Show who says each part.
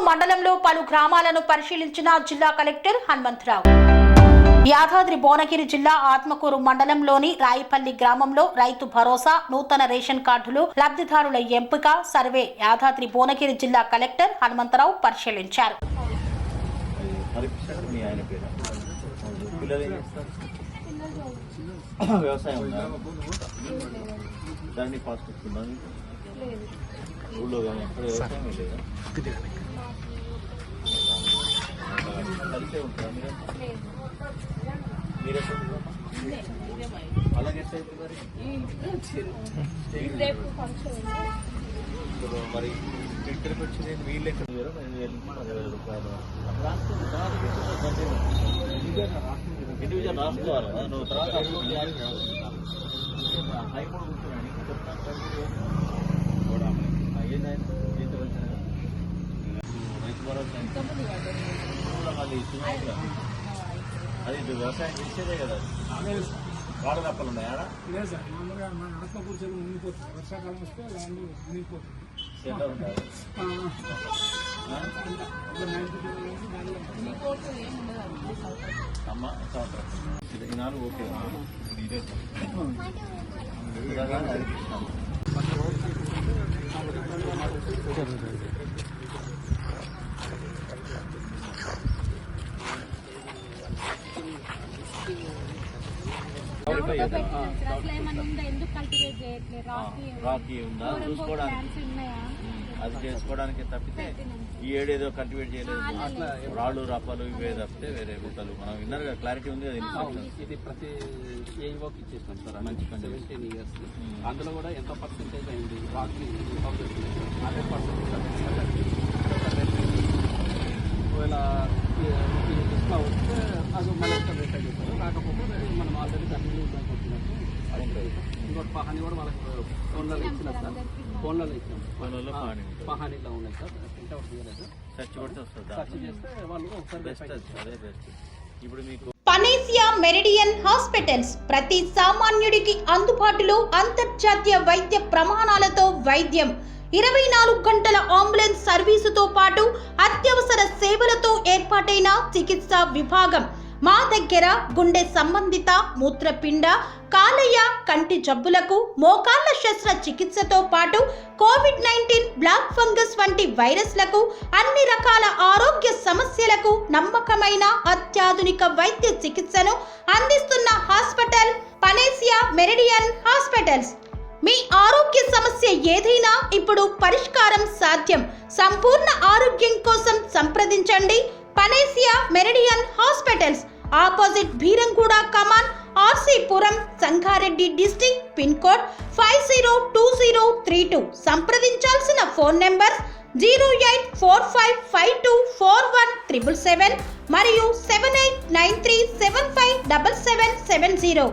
Speaker 1: మండలంలో పలు గ్రామాలను పరిశీలించిన జిల్లా కలెక్టర్ హనుమంతరావు. యాదాద్రి భువనగిరి జిల్లా ఆత్మకూరు మండలంలోని రాయిపల్లి గ్రామంలో రైతు భరోసా, నూతన రేషన్ కార్డులు, లబ్ధిదారుల ఎంపిక సర్వే యాదాద్రి భువనగిరి జిల్లా కలెక్టర్ హనుమంతరావు పరిశీలించారు.
Speaker 2: అలాగే మరి ఇక్కడికి వచ్చింది వీళ్ళు ఎక్కడ 20,000 రూపాయలు ఇండివిజువల్ రాసుకోవాలి. నువ్వు తర్వాత అప్లోడ్ చేయాలి. హైకోర్టు కూర్చున్నాను రైతు భరోసా మళ్ళీ అది వ్యవసాయం చేసేదే కదా. వాడ తప్పలు ఉన్నాయా?
Speaker 3: లేదు సార్, మామూలుగా మన ఆత్మకూర్చలు మునిగిపోతుంది. వర్షాకాలం వస్తే ల్యాండ్ మునిగిపోతుంది.
Speaker 2: అమ్మ సంవత్సరం ఈనాడు ఓకే. ఇదే రాకి ఉందా చూసుకోవడానికి, అది చేసుకోవడానికి తప్పితే ఈ ఏడేదో కల్టివేట్ చేయలేదు. రాళ్ళు రప్పలు ఇవే తప్పితే వేరే గుట్టలు మనం విన్నారు కదా. క్లారిటీ ఉంది కదా.
Speaker 4: ఇది ప్రతి ఏఓకి ఇచ్చేస్తాం సార్. మంచి 17 years అందులో కూడా ఎంత పర్సెంటేజ్ అయింది రాకి 100%. ఒకవేళ డిస్ప్లా వస్తే అది మళ్ళీ ఒక రేట్ అయిపోతుంది. కాకపోతే మనం ఆల్రెడీ కంటిన్యూ వచ్చినట్టు ఇంకోటి పహాని కూడా మనకు ఫోన్లలో ఇచ్చినాం సార్. ఫోన్లలో ఇచ్చాం. పహానీలో ఉన్నాయి సార్. ప్రింట్అవుట్ చేయలేదు. సెర్చ్ చేస్తే వాళ్ళు ఒకసారి
Speaker 2: ఇప్పుడు మీకు
Speaker 1: పనేసియా మెరిడియన్ హాస్పిటల్స్ ప్రతి సామాన్యుడికి అందుబాటులో అంతర్జాతీయ వైద్య ప్రమాణాలతో వైద్యం, 24 గంటల అంబులెన్స్ సర్వీసుతో పాటు అత్యవసర సేవలతో ఏర్పాటైన చికిత్సా విభాగం. మా దగ్గర గుండె సంబంధిత, మూత్రపిండ, కాలేయ, కంటి జబ్బులకు, మోకాళ్ల శస్త్ర చికిత్సతో పాటు COVID-19, బ్లాక్ ఫంగస్ వంటి వైరస్లకు, అన్ని రకాల ఆరోగ్య సమస్యలకు నమ్మకమైన అత్యాధునిక వైద్య చికిత్సను అందిస్తున్న హాస్పిటల్ పనేసియా మెరిడియన్ హాస్పిటల్స్. మీ ఆరోగ్య సమస్య ఏదైనా ఇప్పుడు పరిష్కారం సాధ్యం. సంపూర్ణ ఆరోగ్యం కోసం సంప్రదించండి panacea meridian hospitals. Opposite Bheeramguda Kaman, RCPuram, Sangareddy district. Pin code 502032. సంప్రదించాల్సిన ఫోన్ నెంబర్ 0845524177 మరియు 7893757770.